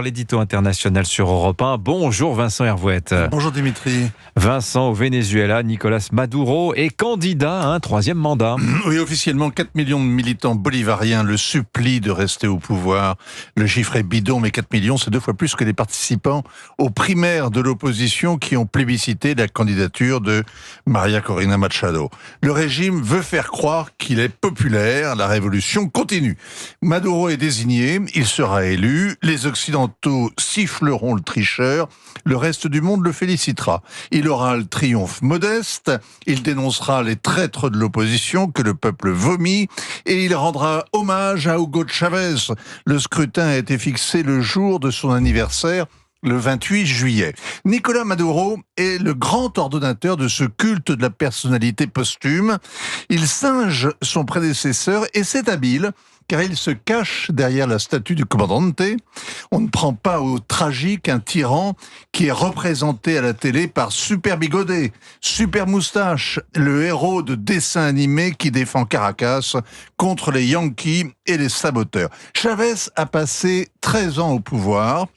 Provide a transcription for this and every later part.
L'édito international sur Europe 1. Bonjour Vincent Hervouette. Bonjour Dimitri. Vincent, au Venezuela, Nicolas Maduro est candidat à un troisième mandat. Oui, officiellement, 4 millions de militants bolivariens le supplient de rester au pouvoir. Le chiffre est bidon, mais 4 millions, c'est 2 fois plus que les participants aux primaires de l'opposition qui ont plébiscité la candidature de Maria Corina Machado. Le régime veut faire croire qu'il est populaire. La révolution continue. Maduro est désigné, il sera élu. Les Occidentaux siffleront le tricheur, le reste du monde le félicitera. Il aura le triomphe modeste, il dénoncera les traîtres de l'opposition que le peuple vomit et il rendra hommage à Hugo Chavez. Le scrutin a été fixé le jour de son anniversaire, le 28 juillet. Nicolas Maduro est le grand ordonnateur de ce culte de la personnalité posthume. Il singe son prédécesseur et c'est habile, car il se cache derrière la statue du commandante. On ne prend pas au tragique un tyran qui est représenté à la télé par Super Bigodet, Super Moustache, le héros de dessins animés qui défend Caracas contre les Yankees et les saboteurs. Chavez a passé 13 ans au pouvoir.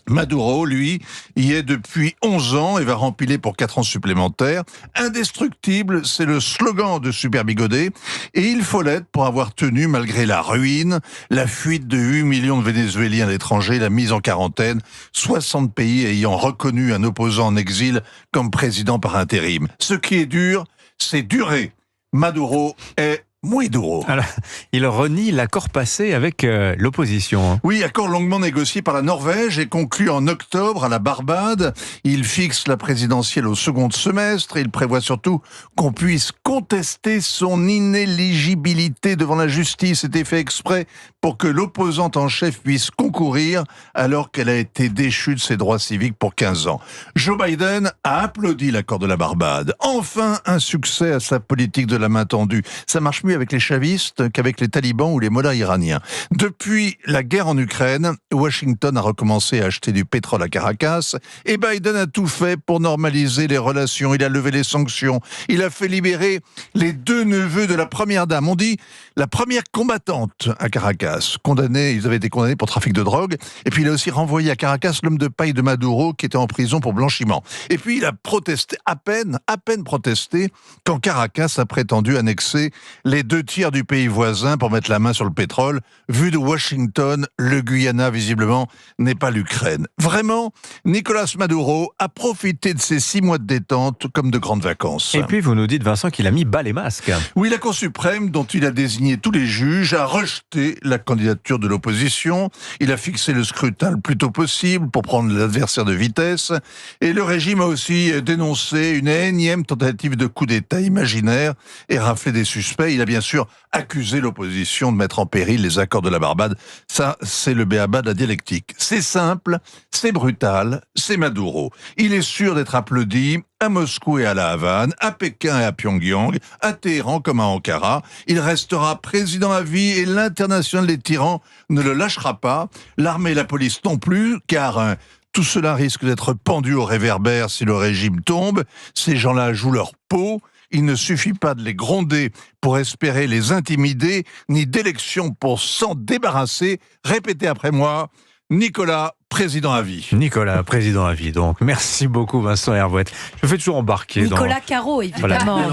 Maduro, lui, y est depuis 11 ans et va rempiler pour 4 ans supplémentaires. Indestructible, c'est le slogan de Super Bigodet. Et il faut l'être pour avoir tenu, malgré la ruine, la fuite de 8 millions de Vénézuéliens à l'étranger, la mise en quarantaine, 60 pays ayant reconnu un opposant en exil comme président par intérim. Ce qui est dur, c'est durer. Maduro est muy duro. Alors, il renie l'accord passé avec l'opposition. Oui, accord longuement négocié par la Norvège et conclu en octobre à la Barbade. Il fixe la présidentielle au second semestre et il prévoit surtout qu'on puisse contester son inéligibilité devant la justice. C'était fait exprès pour que l'opposante en chef puisse concourir alors qu'elle a été déchue de ses droits civiques pour 15 ans. Joe Biden a applaudi l'accord de la Barbade. Enfin, un succès à sa politique de la main tendue. Ça marche mieux avec les chavistes qu'avec les talibans ou les mollahs iraniens. Depuis la guerre en Ukraine, Washington a recommencé à acheter du pétrole à Caracas et Biden a tout fait pour normaliser les relations. Il a levé les sanctions, il a fait libérer les 2 neveux de la première dame. On dit la première combattante à Caracas. Ils avaient été condamnés pour trafic de drogue. Et puis il a aussi renvoyé à Caracas l'homme de paille de Maduro qui était en prison pour blanchiment. Et puis il a protesté, à peine protesté, quand Caracas a prétendu annexer les 2 tiers du pays voisin pour mettre la main sur le pétrole. Vu de Washington, le Guyana, visiblement, n'est pas l'Ukraine. Vraiment, Nicolas Maduro a profité de ces 6 mois de détente comme de grandes vacances. Et puis, vous nous dites, Vincent, qu'il a mis bas les masques. Oui, la Cour suprême, dont il a désigné tous les juges, a rejeté la candidature de l'opposition. Il a fixé le scrutin le plus tôt possible pour prendre l'adversaire de vitesse. Et le régime a aussi dénoncé une énième tentative de coup d'État imaginaire et raflé des suspects. Il a bien sûr accusé l'opposition de mettre en péril les accords de la Barbade. Ça, c'est le b.a.-ba de la dialectique. C'est simple, c'est brutal, c'est Maduro. Il est sûr d'être applaudi à Moscou et à la Havane, à Pékin et à Pyongyang, à Téhéran comme à Ankara. Il restera président à vie et l'international des tyrans ne le lâchera pas. L'armée et la police non plus, car tout cela risque d'être pendu au réverbère si le régime tombe. Ces gens-là jouent leur peau. Il ne suffit pas de les gronder pour espérer les intimider, ni d'élections pour s'en débarrasser. Répétez après moi, Nicolas, président à vie. Nicolas, président à vie, donc. Merci beaucoup, Vincent Hervouette. Je me fais toujours embarquer Nicolas Caro, évidemment. Voilà.